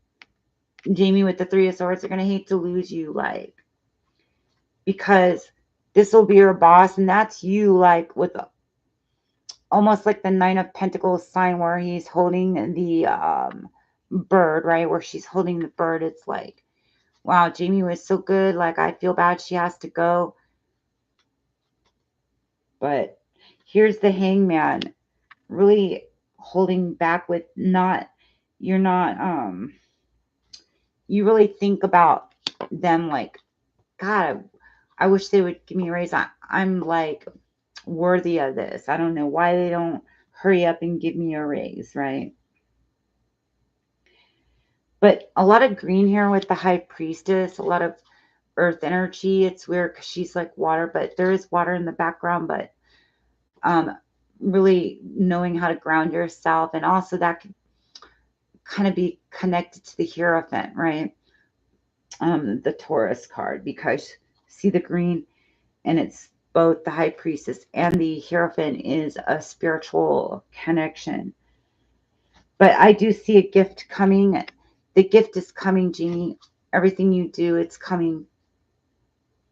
Jamie, with the Three of Swords. They're going to hate to lose you, like, because this will be your boss, and that's you, like, with almost like the Nine of Pentacles sign where he's holding the bird, right? Where she's holding the bird. It's like, wow, Jamie was so good. Like, I feel bad she has to go. But here's the Hangman, really holding back with you really think about them like, God, I wish they would give me a raise. I'm like worthy of this. I don't know why they don't hurry up and give me a raise, right? But a lot of green here with the High Priestess, a lot of earth energy. It's weird because she's like water, but there is water in the background. But really knowing how to ground yourself, and also that could kind of be connected to the Hierophant, right? The Taurus card, because see the green, and it's both the High Priestess and the Hierophant is a spiritual connection. But I do see a gift coming. The gift is coming, Jeannie. Everything you do, it's coming.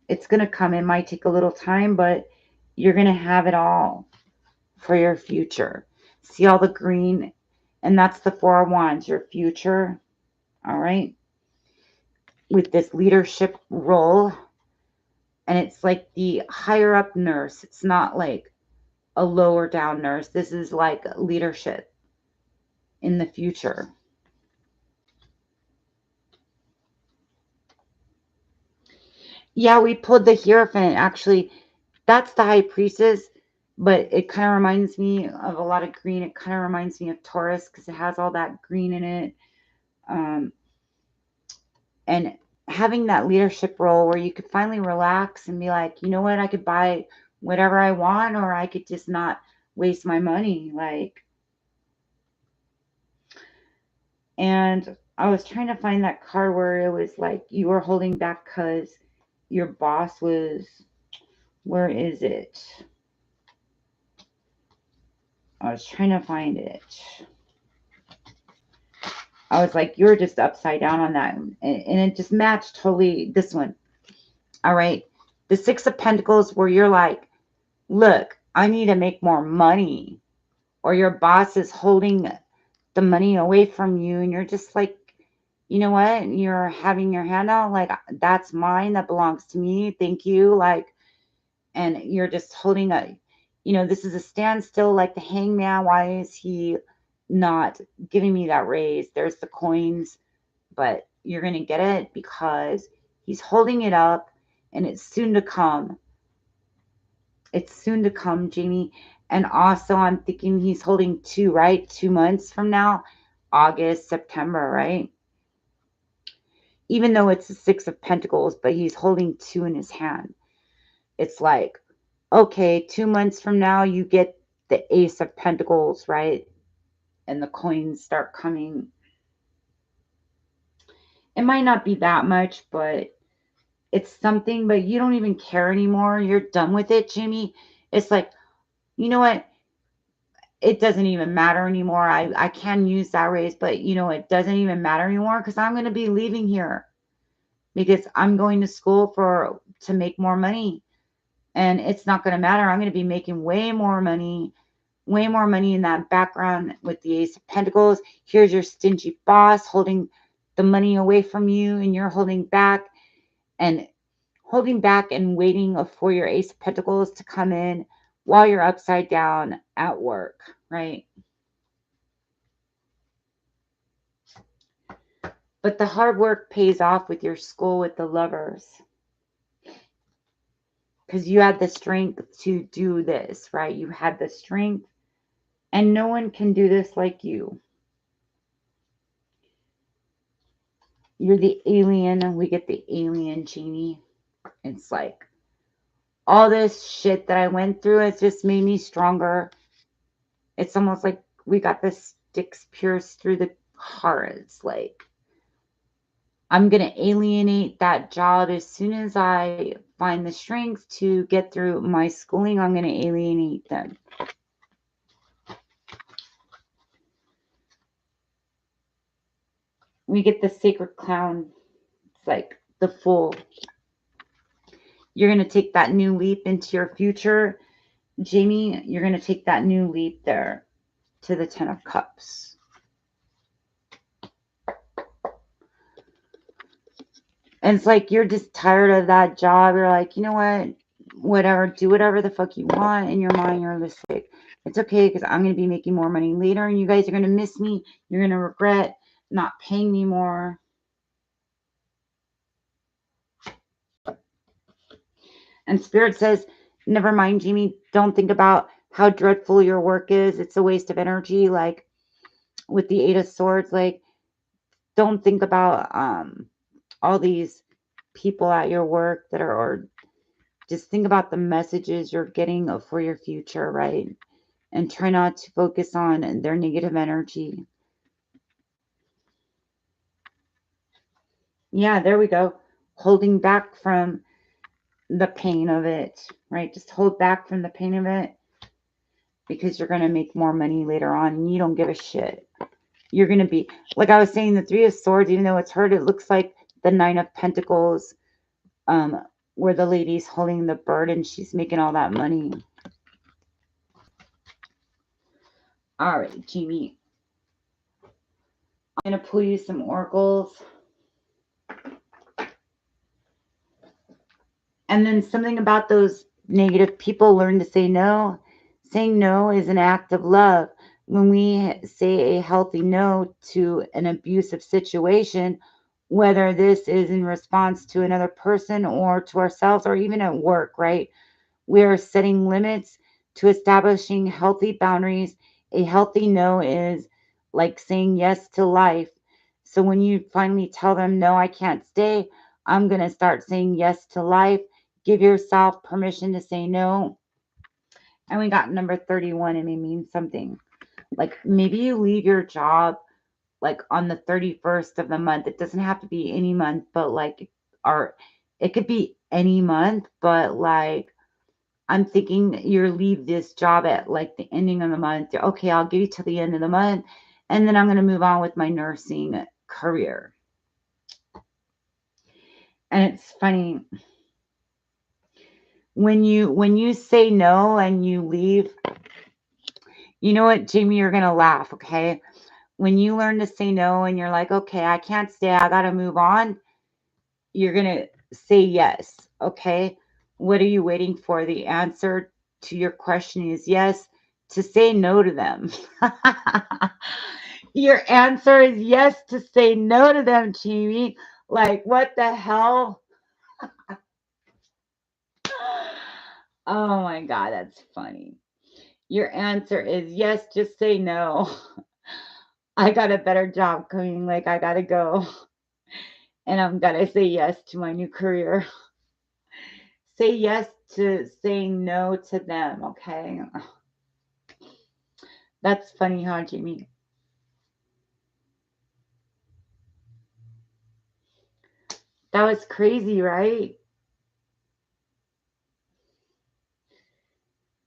It's going to come. It might take a little time, but you're going to have it all for your future. See all the green? And that's the Four of Wands, your future. All right. With this leadership role, And it's like the higher up nurse. It's not like a lower down nurse. This is like leadership in the future. Yeah, we pulled the Hierophant. Actually, that's the High Priestess, but it kind of reminds me of a lot of green. It kind of reminds me of Taurus because it has all that green in it. And having that leadership role where you could finally relax and be like, you know what, I could buy whatever I want, or I could just not waste my money. Like, and I was trying to find that card where it was like you were holding back because your boss was, where is it? I was trying to find it. I was like, you're just upside down on that. And it just matched totally this one. All right. The Six of Pentacles, where you're like, look, I need to make more money. Or your boss is holding the money away from you. And you're just like, you know what? You're having your hand out. Like, that's mine. That belongs to me. Thank you. Like, and you're just holding a, you know, this is a standstill, like the hangman. Why is he not giving me that raise? There's the coins, but you're going to get it because he's holding it up and it's soon to come. It's soon to come, Jamie. And also, I'm thinking he's holding two, right? 2 months from now, August, September, right? Even though it's the Six of Pentacles, but he's holding two in his hand. It's like, okay, 2 months from now, you get the Ace of Pentacles, right? And the coins start coming. It might not be that much, but it's something, but you don't even care anymore. You're done with it, Jimmy. It's like, you know what? It doesn't even matter anymore. I can use that raise, but you know, it doesn't even matter anymore because I'm going to be leaving here because I'm going to school to make more money. And it's not going to matter. I'm going to be making way more money in that background with the Ace of Pentacles. Here's your stingy boss holding the money away from you, and you're holding back and waiting for your Ace of Pentacles to come in while you're upside down at work, right? But the hard work pays off with your school with the Lovers. Because you had the strength to do this, right? You had the strength, and no one can do this like you. You're the alien. We get the alien, Genie. It's like all this shit that I went through has just made me stronger. It's almost like we got the sticks pierced through the heart. It's like I'm going to alienate that job as soon as I find the strength to get through my schooling. I'm going to alienate them. We get the Sacred Clown. It's like the Fool. You're going to take that new leap into your future. Jamie, you're going to take that new leap there to the Ten of Cups. And it's like you're just tired of that job. You're like, you know what? Whatever. Do whatever the fuck you want in your mind. You're just like, it's okay because I'm going to be making more money later. And you guys are going to miss me. You're going to regret not paying me more. And Spirit says, never mind, Jamie. Don't think about how dreadful your work is. It's a waste of energy. Like with the Eight of Swords, like don't think about all these people at your work that are, or just think about the messages you're getting for your future, right? And try not to focus on their negative energy. Yeah, there we go. Holding back from the pain of it, right? Just hold back from the pain of it because you're going to make more money later on and you don't give a shit. You're going to be, like I was saying, the Three of Swords, even though it's hurt, it looks like the Nine of Pentacles, where the lady's holding the bird and she's making all that money. All right, Jamie. I'm going to pull you some oracles. And then something about those negative people, learn to say no. Saying no is an act of love. When we say a healthy no to an abusive situation, whether this is in response to another person or to ourselves or even at work, right? We are setting limits to establishing healthy boundaries. A healthy no is like saying yes to life. So when you finally tell them, no, I can't stay, I'm going to start saying yes to life. Give yourself permission to say no. And we got number 31, and it means something. Like maybe you leave your job like on the 31st of the month. It doesn't have to be any month, but like, or it could be any month, but like, I'm thinking you leave this job at like the ending of the month. Okay, I'll give you till the end of the month, and then I'm going to move on with my nursing career. And it's funny when you say no and you leave. You know what, Jamie, you're going to laugh, okay? When you learn to say no and you're like, okay, I can't stay, I got to move on, you're going to say yes, okay? What are you waiting for? The answer to your question is yes, to say no to them. Your answer is yes to say no to them, Jamie. Like, what the hell? Oh my God, that's funny. Your answer is yes, just say no. I got a better job coming. Like, I got to go. And I'm going to say yes to my new career. Say yes to saying no to them, okay? That's funny, huh, Jamie? That was crazy, right?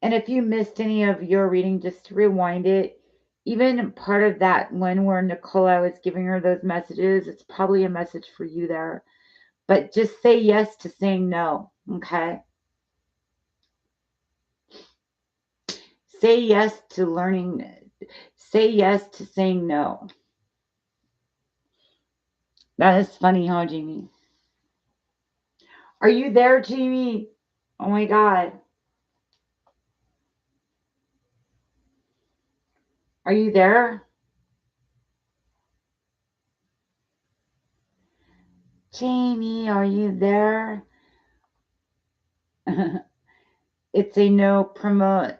And if you missed any of your reading, just rewind it. Even part of that when where Nicola was giving her those messages, it's probably a message for you there. But just say yes to saying no, okay? Say yes to learning. Say yes to saying no. That is funny, huh, Jamie? Are you there, Jamie? Oh my God. Are you there? Jamie, are you there? It's a no promote,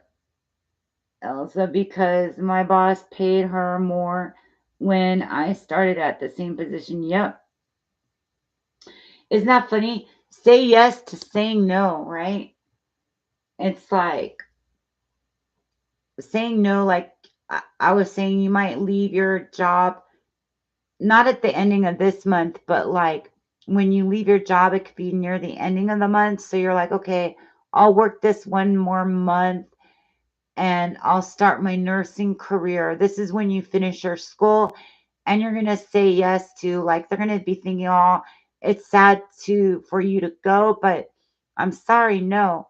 Elsa, because my boss paid her more when I started at the same position. Yep. Isn't that funny? Say yes to saying no, right? It's like saying no, like I was saying, you might leave your job not at the ending of this month, but like when you leave your job, it could be near the ending of the month. So you're like, okay, I'll work this one more month and I'll start my nursing career. This is when you finish your school and you're going to say yes to, like, they're going to be thinking, oh, it's sad to for you to go, but I'm sorry, no,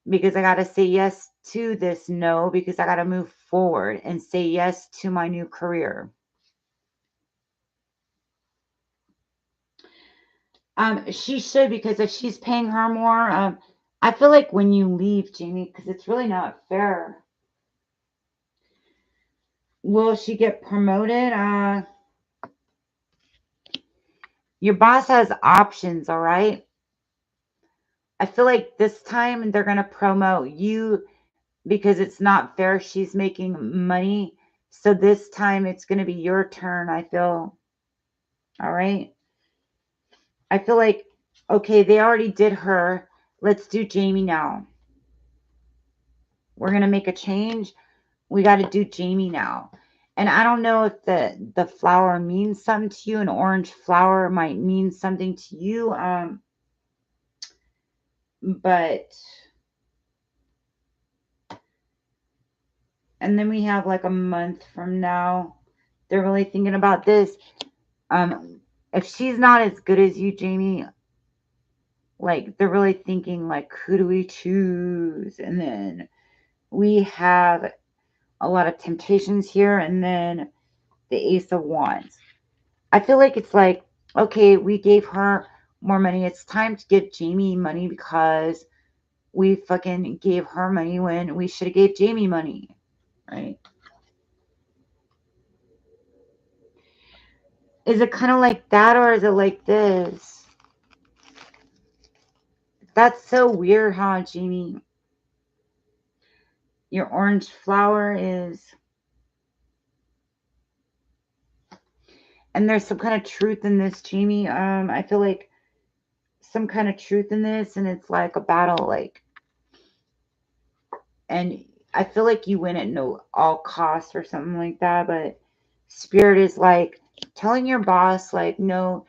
because I got to say yes to this no because I got to move forward and say yes to my new career. She should, because if she's paying her more, I feel like when you leave, Jamie, because it's really not fair. Will she get promoted? Your boss has options, all right? I feel like this time they're going to promote you because it's not fair. She's making money. So this time it's going to be your turn, I feel. All right. I feel like, okay, they already did her. Let's do Jamie now. We're going to make a change. We got to do Jamie now. And I don't know if the flower means something to you. An orange flower might mean something to you. But and then we have like a month from now. They're really thinking about this. If she's not as good as you, Jamie, like they're really thinking like, who do we choose? And then we have a lot of temptations here, and then the Ace of Wands. I feel like it's like, okay, we gave her more money. It's time to give Jamie money because we fucking gave her money when we should have gave Jamie money, right? Is it kind of like that, or is it like this? That's so weird, huh, Jamie? Your orange flower is... And there's some kind of truth in this, Jamie. I feel like some kind of truth in this, and it's like a battle, like... And I feel like you win at no all costs or something like that, but Spirit is like telling your boss, like, no,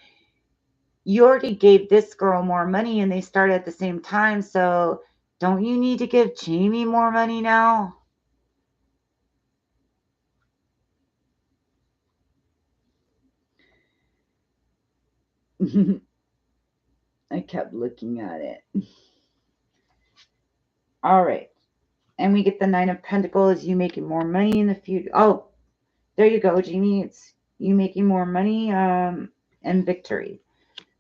you already gave this girl more money and they started at the same time, so don't you need to give Jamie more money now? I kept looking at it. All right. And we get the Nine of Pentacles, you making more money in the future. Oh, there you go, Jamie. It's you making more money and victory.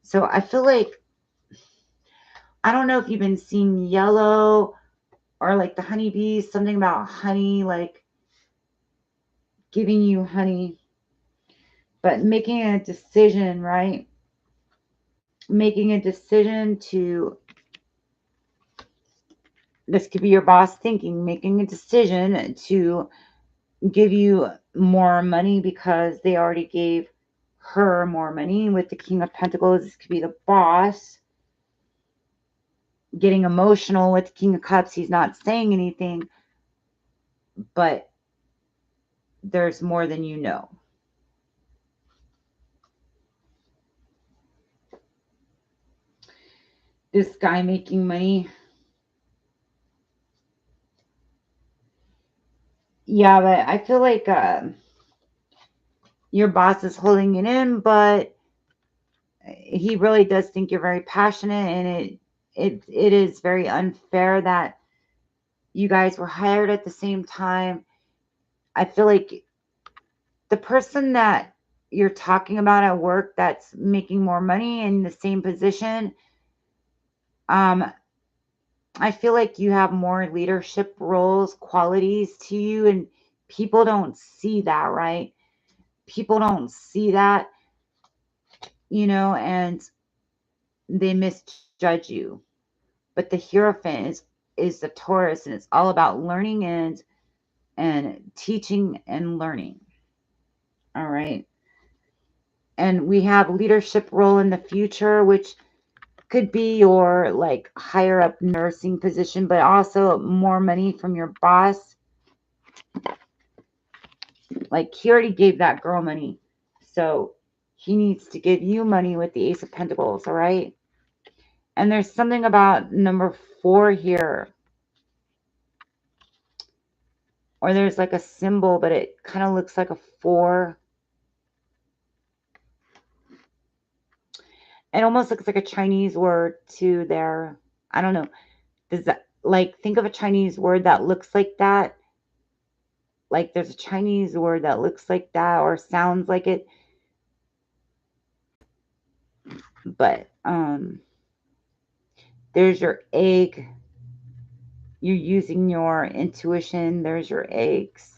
So I feel like, I don't know if you've been seeing yellow or like the honeybees, something about honey, like giving you honey, but making a decision, right? Making a decision to, this could be your boss thinking, making a decision to give you more money because they already gave her more money. With the King of Pentacles, this could be the boss getting emotional. With the King of Cups, he's not saying anything, but there's more than you know. This guy making money. Yeah, but I feel like your boss is holding it in, but he really does think you're very passionate, and it is very unfair that you guys were hired at the same time. I feel like the person that you're talking about at work that's making more money in the same position, I feel like you have more leadership roles, qualities to you, and people don't see that, right? People don't see that, and they misjudge you. But the Hierophant is the Taurus, and it's all about learning and teaching and learning. All right. And we have leadership role in the future, which could be your like higher up nursing position, but also more money from your boss. Like he already gave that girl money, so he needs to give you money with the Ace of Pentacles. All right. And there's something about number 4 here, or there's like a symbol, but it kind of looks like a 4. It almost looks like a Chinese word too there. I don't know. Does that, like, think of a Chinese word that looks like that? Like there's a Chinese word that looks like that or sounds like it. But there's your egg. You're using your intuition. There's your eggs.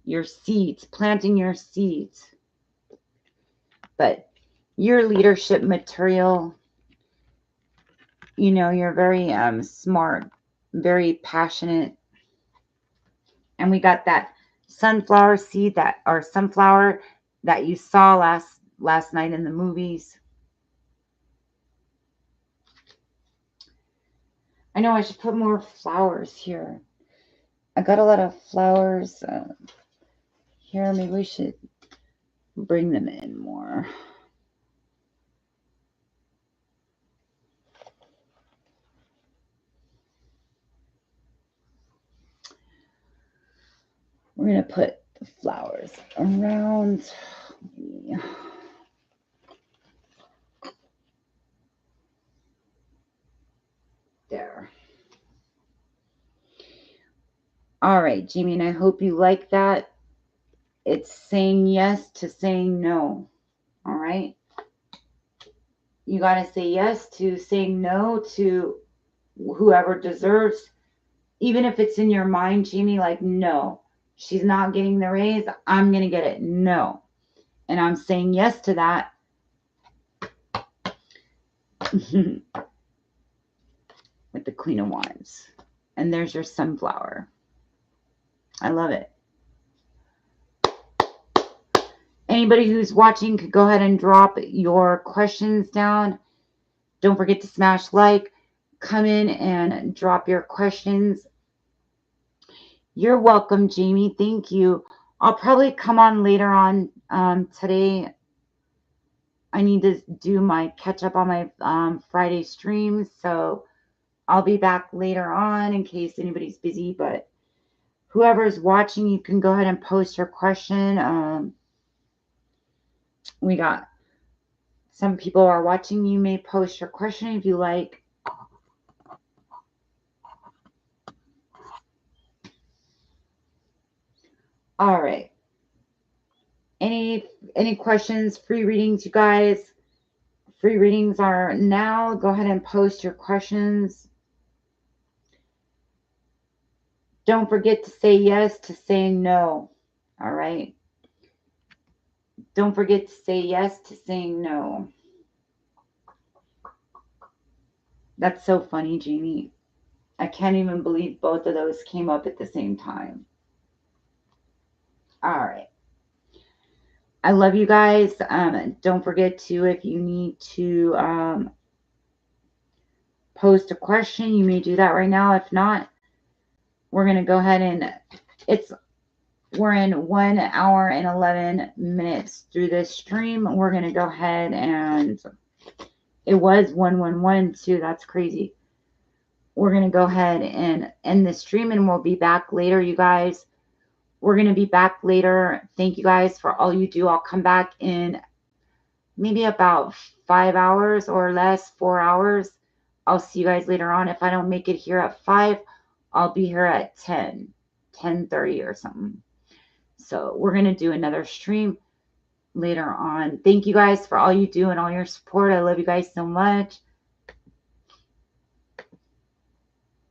Your seeds, planting your seeds. But your leadership material, you're very smart, very passionate. And we got that sunflower seed or sunflower that you saw last night in the movies. I know I should put more flowers here. I got a lot of flowers here. Maybe we should bring them in more. We're going to put the flowers around. There. All right, Jamie, and I hope you like that. It's saying yes to saying no. All right. You got to say yes to saying no to whoever deserves, even if it's in your mind, Jamie, like, no, she's not getting the raise. I'm going to get it. No. And I'm saying yes to that. With the Queen of Wands. And there's your sunflower. I love it. Anybody who's watching could go ahead and drop your questions down. Don't forget to smash like. Come in and drop your questions. You're welcome, Jamie. Thank you. I'll probably come on later on today. I need to do my catch up on my Friday streams. So I'll be back later on in case anybody's busy. But whoever's watching, you can go ahead and post your question. We got some people are watching. You may post your question if you like. All right. Any questions? Free readings, you guys. Free readings are now. Go ahead and post your questions. Don't forget to say yes to saying no. All right. Don't forget to say yes to saying no. That's so funny, Jamie. I can't even believe both of those came up at the same time. All right. I love you guys. Don't forget to, if you need to post a question, you may do that right now. If not, we're going to go ahead and we're in 1 hour and 11 minutes through this stream. We're going to go ahead and it was 111 too. That's crazy. We're going to go ahead and end the stream and we'll be back later, you guys. We're going to be back later. Thank you guys for all you do. I'll come back in maybe about 5 hours or less, 4 hours. I'll see you guys later on. If I don't make it here at 5, I'll be here at 10:30 or something. So we're going to do another stream later on. Thank you guys for all you do and all your support. I love you guys so much.